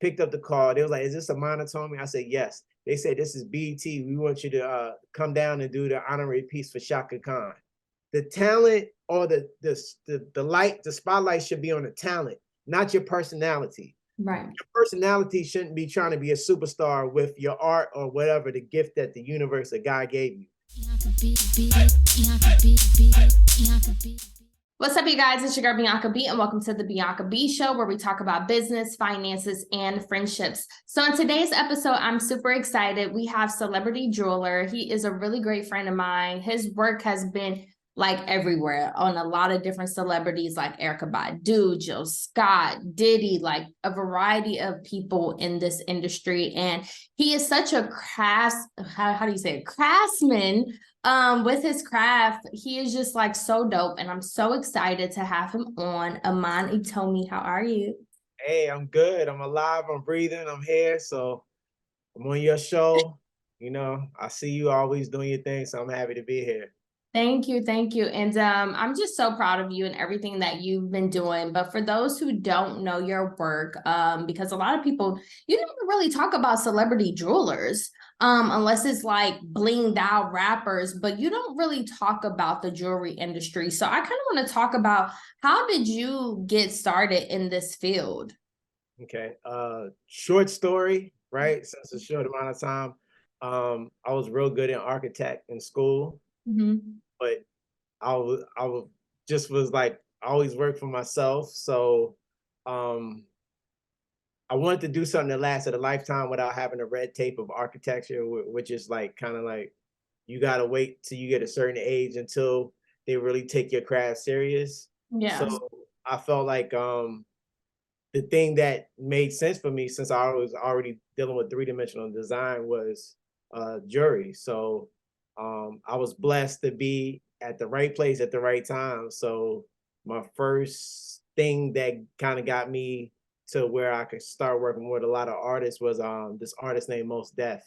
picked up the call. They was like, "Is this AmanItomi?" I said, "Yes." They said, "This is BET. We want you to come down and do the honorary piece for Chaka Khan." The talent or the light, the spotlight should be on the talent, not your personality. Right. Your personality shouldn't be trying to be a superstar with your art or whatever, the gift that the universe or God gave you. What's up, you guys? It's your girl Bianca B, and welcome to the Bianca B Show, where we talk about business, finances, and friendships. So in today's episode, I'm super excited. We have Celebrity Jeweler. He is a really great friend of mine. His work has been like everywhere on a lot of different celebrities like Erykah Badu, Jill Scott, Diddy, like a variety of people in this industry. And he is such a craftsman with his craft. He is just like so dope. And I'm so excited to have him on. AmanItomi, how are you? Hey, I'm good. I'm alive. I'm breathing. I'm here. So I'm on your show. You know, I see you always doing your thing. So I'm happy to be here. Thank you. Thank you. And I'm just so proud of you and everything that you've been doing. But for those who don't know your work, because a lot of people, you never really talk about celebrity jewelers, unless it's like blinged out rappers, but you don't really talk about the jewelry industry. So I kind of want to talk about, how did you get started in this field? Okay. Short story, right? Since a short amount of time. I was real good in architect in school. Mm-hmm. But I was like, I always worked for myself. So I wanted to do something that lasted a lifetime without having the red tape of architecture, which is like kind of like you got to wait till you get a certain age until they really take your craft serious. Yeah. So I felt like the thing that made sense for me, since I was already dealing with three-dimensional design, was jewelry. So I was blessed to be at the right place at the right time. So my first thing that kind of got me to where I could start working with a lot of artists was this artist named Mos Def.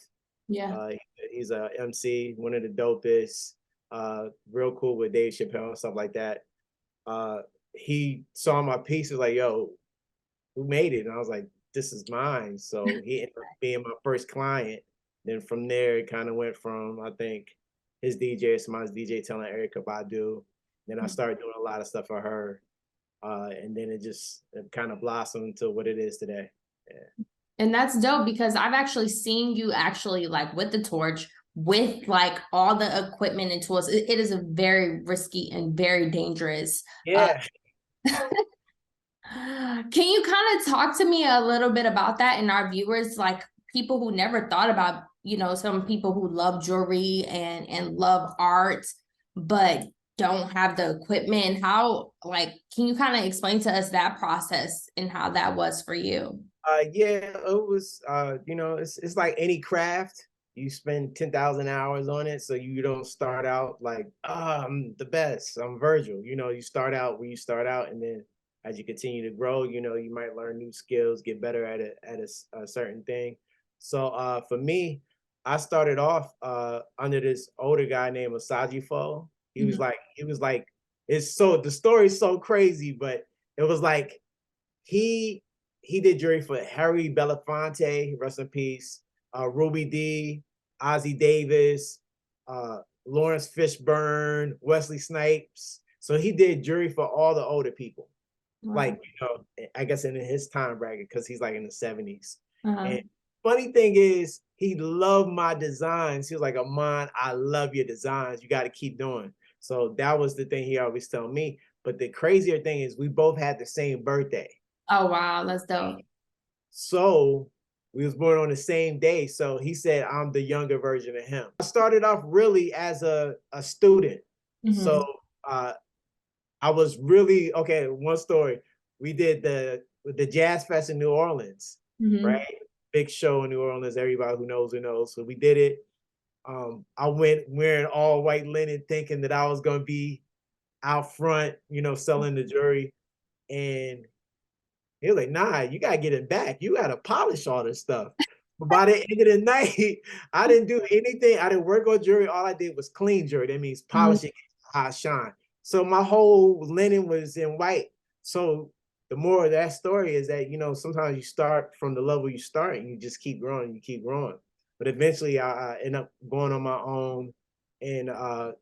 Yeah. He's a MC, one of the dopest, real cool with Dave Chappelle and stuff like that. He saw my piece, was like, "Yo, who made it?" And I was like, "This is mine." So he ended up being my first client. Then from there, it kind of went from, I think, his DJ, somebody's DJ telling Erykah Badu. Then I started doing a lot of stuff for her. And then it kind of blossomed into what it is today. Yeah. And that's dope, because I've actually seen you actually like with the torch, with like all the equipment and tools. It is a very risky and very dangerous. Yeah. Can you kind of talk to me a little bit about that, and our viewers, like people who never thought about, you know, some people who love jewelry and love art, but don't have the equipment? How, like, can you kind of explain to us that process and how that was for you? Yeah, it was, you know, it's like any craft. You spend 10,000 hours on it. So you don't start out like, I'm the best, I'm Virgil. You know, you start out where you start out, and then as you continue to grow, you know, you might learn new skills, get better at a certain thing. So for me, I started off under this older guy named Asajifo. He was like, the story's so crazy, but it was like he did jewelry for Harry Belafonte, rest in peace, Ruby D, Ozzie Davis, Lawrence Fishburne, Wesley Snipes. So he did jewelry for all the older people. Wow. Like, you know, I guess in his time bracket, because he's like in the 70s. And funny thing is, he loved my designs. He was like, "Aman, I love your designs. You got to keep doing." So that was the thing he always told me. But the crazier thing is, we both had the same birthday. Oh, wow. That's dope. So we was born on the same day. So he said, I'm the younger version of him. I started off really as a student. So I was really, okay, one story. We did the Jazz Fest in New Orleans, right? Big show in New Orleans. Everybody who knows. So we did it. I went wearing all white linen, thinking that I was going to be out front, you know, selling the jewelry. And he was like, "Nah, you got to get it back. You got to polish all this stuff." But by the end of the night, I didn't do anything. I didn't work on jewelry. All I did was clean jewelry. That means polishing, high shine. So my whole linen was in white. So the more of that story is that, you know, sometimes you start from the level you start and you just keep growing, you keep growing. But eventually I end up going on my own and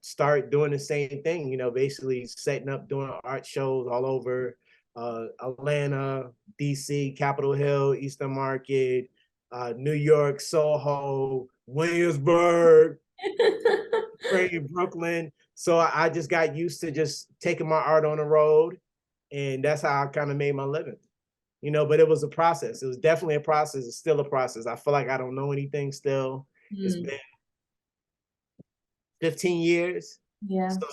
start doing the same thing, you know, basically setting up, doing art shows all over Atlanta, DC, Capitol Hill, Eastern Market, New York, Soho, Williamsburg, Brooklyn. So I just got used to just taking my art on the road, and that's how I kind of made my living. You know, but it was a process. It was definitely a process. It's still a process. I feel like I don't know anything still. It's been 15 years. Yeah. So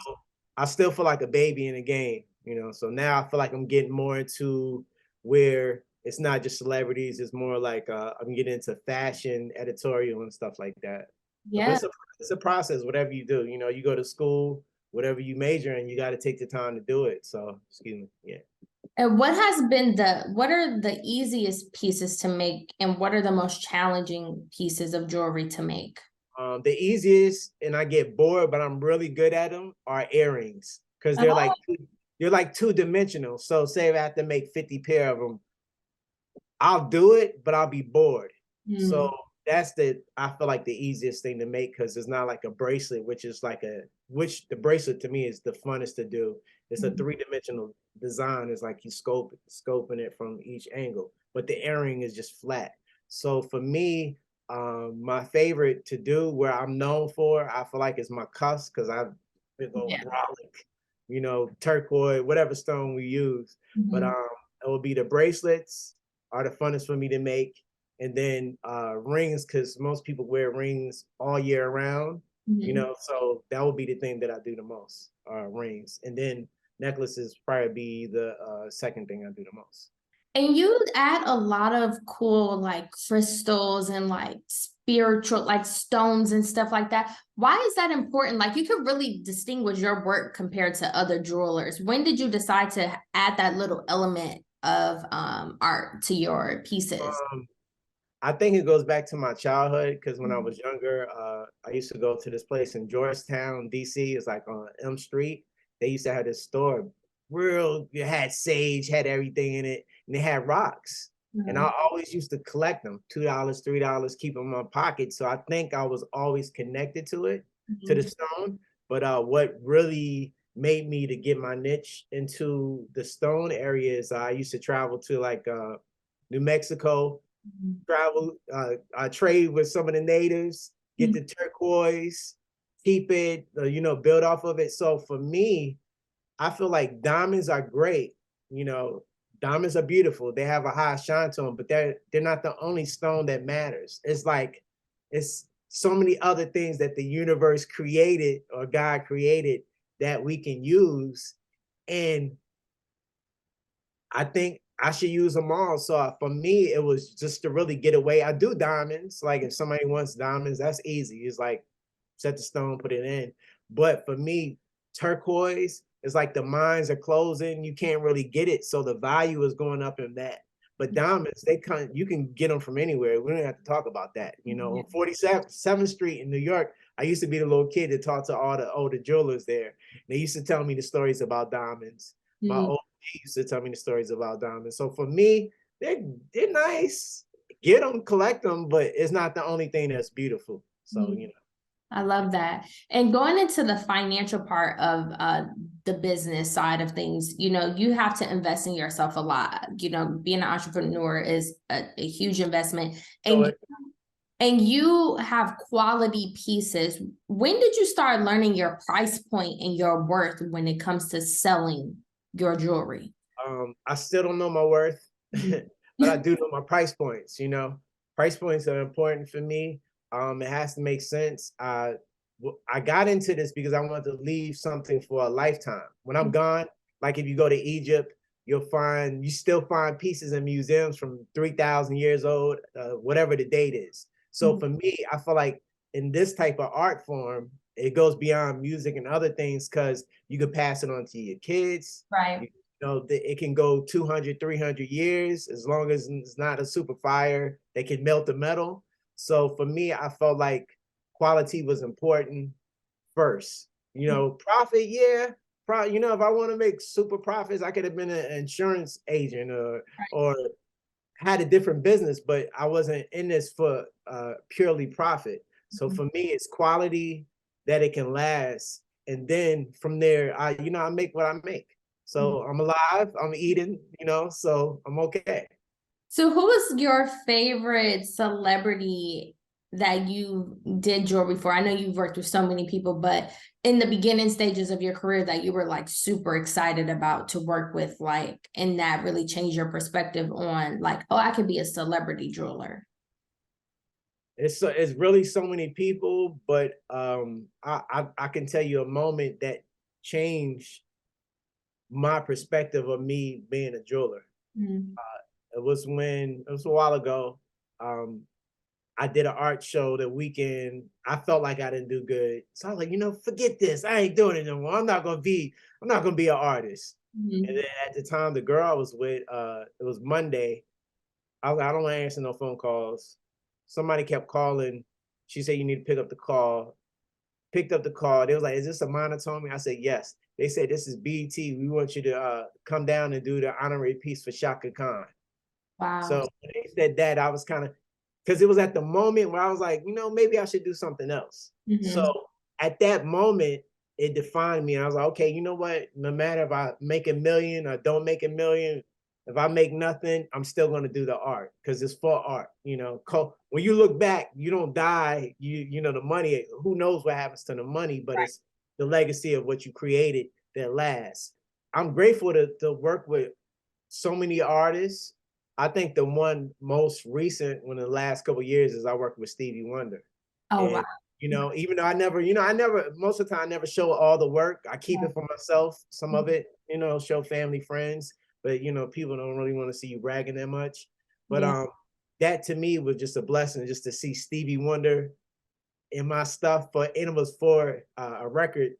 I still feel like a baby in the game, you know. So now I feel like I'm getting more into where it's not just celebrities, it's more like I'm getting into fashion, editorial, and stuff like that. Yeah. But it's a process, whatever you do. You know, you go to school, whatever you major in, you got to take the time to do it. So, excuse me. Yeah. And what are the easiest pieces to make, and what are the most challenging pieces of jewelry to make? The easiest, and I get bored, but I'm really good at them, are earrings, because they're like two-dimensional. So say I have to make 50 pair of them, I'll do it, but I'll be bored. So that's I feel like the easiest thing to make, because it's not like a bracelet, which the bracelet to me is the funnest to do. It's a three-dimensional design. It's like you scoping it from each angle, but the earring is just flat. So for me, my favorite to do, where I'm known for, I feel like, is my cuffs, because I've been going brolic, you know, turquoise, whatever stone we use. But it will be the bracelets are the funnest for me to make. And then rings, because most people wear rings all year round, you know, so that would be the thing that I do the most, rings. And then necklaces probably be the second thing I do the most. And you add a lot of cool like crystals and like spiritual like stones and stuff like that. Why is that important? Like, you could really distinguish your work compared to other jewelers. When did you decide to add that little element of art to your pieces? I think it goes back to my childhood, because when I was younger, I used to go to this place in Georgetown, DC. It's like on M Street. They used to have this store, it had sage, had everything in it, and they had rocks. And I always used to collect them, $2, $3, keep them in my pocket. So I think I was always connected to it, to the stone. But what really made me to get my niche into the stone area is I used to travel to like New Mexico, I trade with some of the natives, get the turquoise, keep it, you know, build off of it. So for me, I feel like diamonds are great. You know, diamonds are beautiful. They have a high shine to them, but they're not the only stone that matters. It's so many other things that the universe created, or God created, that we can use. And I think I should use them all. So for me, it was just to really get away. I do diamonds. Like, if somebody wants diamonds, that's easy. It's like set the stone, put it in. But for me, turquoise is like the mines are closing. You can't really get it. So the value is going up in that. But diamonds, you can get them from anywhere. We don't have to talk about that. You know, on 47th Street in New York, I used to be the little kid that talked to all the older jewelers there. They used to tell me the stories about diamonds. My old used to tell me the stories about diamonds. So for me, they're nice. Get them, collect them, but it's not the only thing that's beautiful. So, you know. I love that. And going into the financial part of the business side of things, you know, you have to invest in yourself a lot. You know, being an entrepreneur is a huge investment. And you have quality pieces. When did you start learning your price point and your worth when it comes to selling your jewelry? I still don't know my worth, but I do know my price points. You know, price points are important for me. It has to make sense. I got into this because I wanted to leave something for a lifetime. When I'm gone, like if you go to Egypt, you still find pieces in museums from 3,000 years old, whatever the date is. So for me, I feel like in this type of art form, it goes beyond music and other things, because you could pass it on to your kids. Right. You know, it can go 200, 300 years, as long as it's not a super fire. They can melt the metal. So for me, I felt like quality was important first. You know, probably, if I want to make super profits, I could have been an insurance agent or had a different business, but I wasn't in this for purely profit. So for me, it's quality that it can last. And then from there, I make what I make. So I'm alive, I'm eating, so I'm okay. So who was your favorite celebrity that you did jewelry for? I know you've worked with so many people, but in the beginning stages of your career that you were like super excited about to work with, like, and that really changed your perspective on like, oh, I could be a celebrity jeweler. It's really so many people, but I can tell you a moment that changed my perspective of me being a jeweler. It was a while ago. I did an art show the weekend. I felt like I didn't do good. So I was like, forget this. I ain't doing it no more. I'm not gonna be an artist. And then at the time, the girl I was with, it was Monday. I was like, I don't want to answer no phone calls. Somebody kept calling. She said, you need to pick up the call. Picked up the call. They was like, is this AmanItomi? I said, yes. They said, this is BET. We want you to come down and do the honorary piece for Chaka Khan. Wow. So when they said that, I was kind of, because it was at the moment where I was like, maybe I should do something else. So at that moment, it defined me. And I was like, okay, you know what? No matter if I make $1 million or don't make $1 million, if I make nothing, I'm still going to do the art because it's for art. When you look back, you don't die. The money, who knows what happens to the money, but it's the legacy of what you created that lasts. I'm grateful to work with so many artists. I think the one most recent in the last couple of years is I worked with Stevie Wonder. Oh, and, wow. Even though I never, most of the time I never show all the work. I keep it for myself. Some of it, show family, friends, but people don't really want to see you bragging that much. But that to me was just a blessing, just to see Stevie Wonder in my stuff. And it was for a record,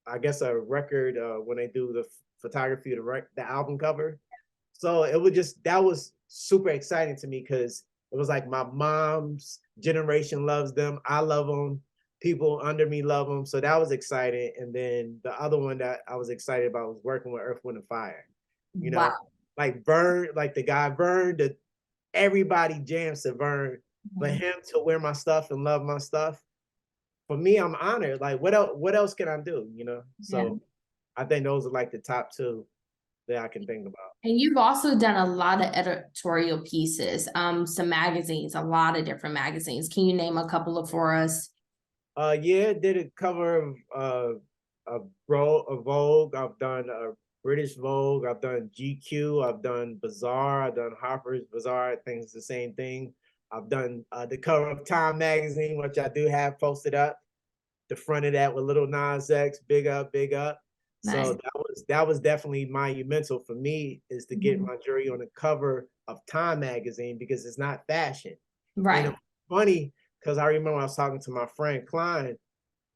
I guess a record when they do the photography of the album cover. So that was super exciting to me because it was like my mom's generation loves them. I love them. People under me love them. So that was exciting. And then the other one that I was excited about was working with Earth, Wind, and Fire. Like Vern, like the guy Vern, everybody jams to Vern. For him to wear my stuff and love my stuff, for me, I'm honored. Like, what else can I do? So I think those are like the top two that I can think about. And you've also done a lot of editorial pieces, some magazines, a lot of different magazines. Can you name a couple for us? Did a cover of Vogue. I've done British Vogue. I've done GQ. I've done Bazaar. I've done Harper's Bazaar. I think it's the same thing. I've done the cover of Time magazine, which I do have posted up. The front of that with Lil Nas X, big up, big up. Nice. So that was definitely monumental for me, is to get my jewelry on the cover of Time magazine because it's not fashion. Right. And it was funny because I remember I was talking to my friend Klein,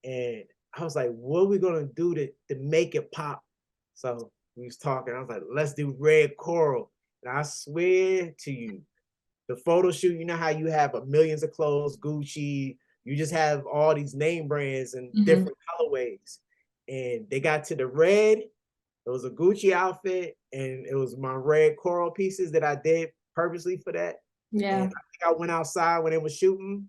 and I was like, what are we gonna do to make it pop? So we was talking, I was like, let's do red coral. And I swear to you, the photo shoot, you know how you have millions of clothes, Gucci, you just have all these name brands and different colorways. And they got to the red, it was a Gucci outfit, and it was my red coral pieces that I did purposely for that. Yeah. And I think I went outside when they were shooting,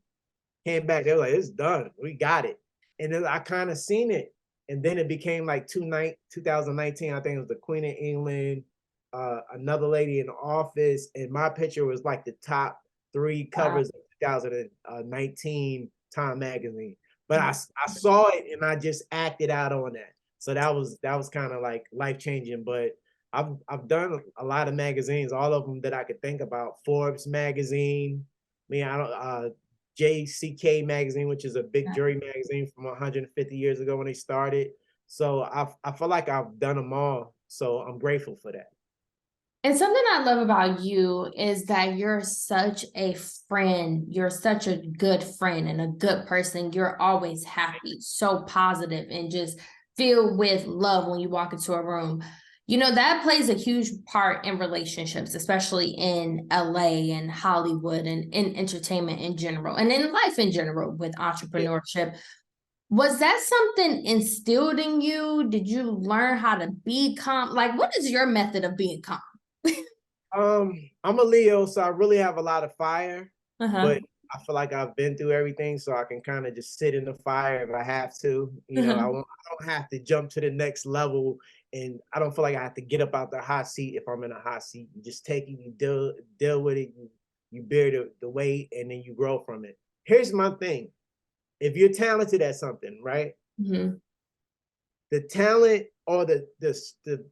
came back, they were like, it's done, we got it. And then I kind of seen it. And then it became like 2019, I think it was the Queen of England, another lady in the office, and my picture was like the top 3 covers of 2019 Time magazine. But I saw it and I just acted out on that. So that was kind of like life-changing. But I've done a lot of magazines, all of them that I could think about. Forbes magazine, JCK magazine, which is a big jewelry magazine from 150 years ago when they started. So I feel like I've done them all. So I'm grateful for that. And something I love about you is that you're such a friend. You're such a good friend and a good person. You're always happy, so positive, and just filled with love when you walk into a room. That plays a huge part in relationships, especially in LA and Hollywood and in entertainment in general, and in life in general with entrepreneurship. Was that something instilled in you? Did you learn how to be calm? Like, what is your method of being calm? I'm a Leo, so I really have a lot of fire, Uh-huh. but I feel like I've been through everything, so I can kind of just sit in the fire if I have to. You know, Uh-huh. I don't have to jump to the next level, and I don't feel like I have to get up out the hot seat if I'm in a hot seat. You just take it, you deal with it, you bear the weight, and then you grow from it. Here's my thing: if you're talented at something, right? Mm-hmm. The talent or the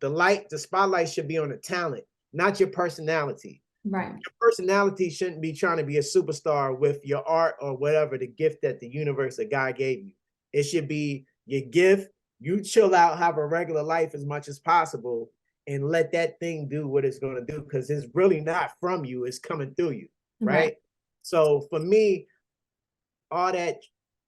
light, the spotlight should be on the talent, not your personality. Right. Your personality shouldn't be trying to be a superstar with your art or whatever the gift that the universe or God gave you. It should be your gift. You chill out, have a regular life as much as possible, and let that thing do what it's going to do, because it's really not from you, it's coming through you, Right. right? So for me, all that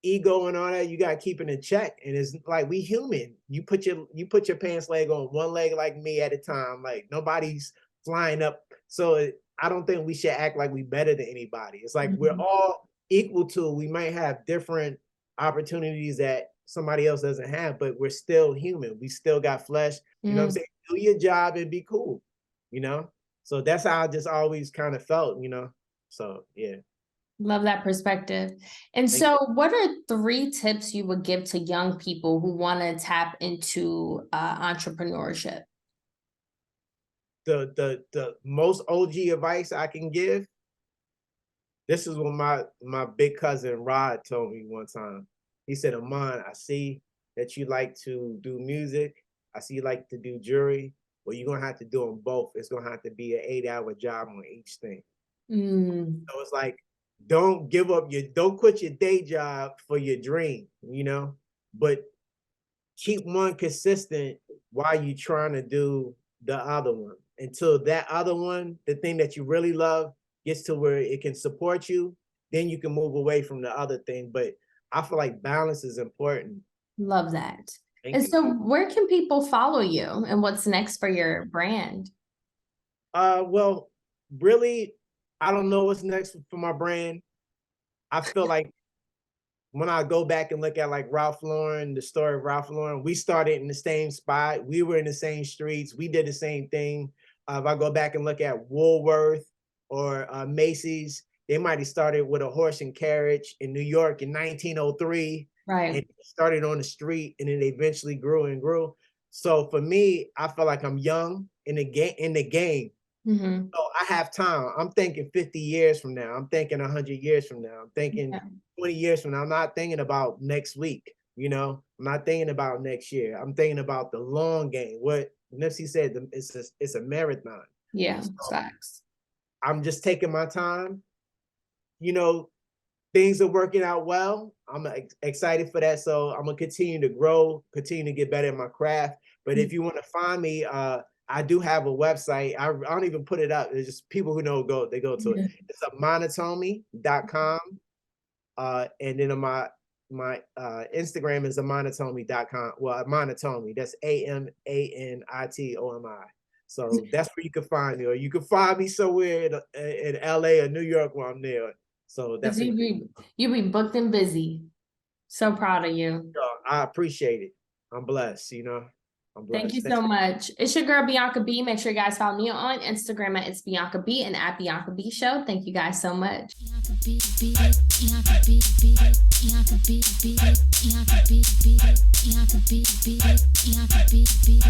ego and all that, you got to keep it in check. And it's like, we human. You put your pants leg on one leg like me at a time. Like, nobody's flying up. So I don't think we should act like we better than anybody. It's like we're all equal to. We might have different opportunities that somebody else doesn't have, but we're still human. We still got flesh. You know what I'm saying? Do your job and be cool. You know. So that's how I just always kind of felt. You know. So yeah. Love that perspective. And Thank you. so what are 3 tips you would give to young people who want to tap into entrepreneurship? The most OG advice I can give, this is what my big cousin Rod told me one time. He said, Aman, I see that you like to do music. I see you like to do jewelry. Well, you're gonna have to do them both. It's gonna have to be an 8-hour job on each thing. So it's like, don't quit your day job for your dream, you know, but keep one consistent while you're trying to do the other one, until that other one, the thing that you really love, gets to where it can support you. Then you can move away from the other thing. But I feel like balance is important. Love that. Thank And you. so where can people follow you, and what's next for your brand? Well, really, I don't know what's next for my brand. I feel like when I go back and look at like Ralph Lauren, the story of Ralph Lauren, we started in the same spot. We were in the same streets. We did the same thing. If I go back and look at Woolworth or Macy's, they might have started with a horse and carriage in New York in 1903. Right. And started on the street, and then they eventually grew and grew. So for me, I feel like I'm young in the game. So I have time. I'm thinking 50 years from now. I'm thinking 100 years from now. I'm thinking 20 years from now. I'm not thinking about next week. You know, I'm not thinking about next year. I'm thinking about the long game. What Nipsey said, it's a marathon. Yeah, So facts. I'm just taking my time. You know, things are working out well. I'm excited for that. So I'm gonna continue to grow, continue to get better at my craft. But if you want to find me, I do have a website. I don't even put it up. It's just people who know they go to it. It's AmanItomi.com. And then my Instagram is AmanItomi.com. Well, AmanItomi. That's AmanItomi. So that's where you can find me, or you can find me somewhere in LA or New York while I'm there. So that's you be booked and busy. So proud of you. I appreciate it. I'm blessed, you know. I'm blessed. Thank you so much. It's your girl Bianca B. Make sure you guys follow me on Instagram at It's Bianca B and at Bianca B Show. Thank you guys so much.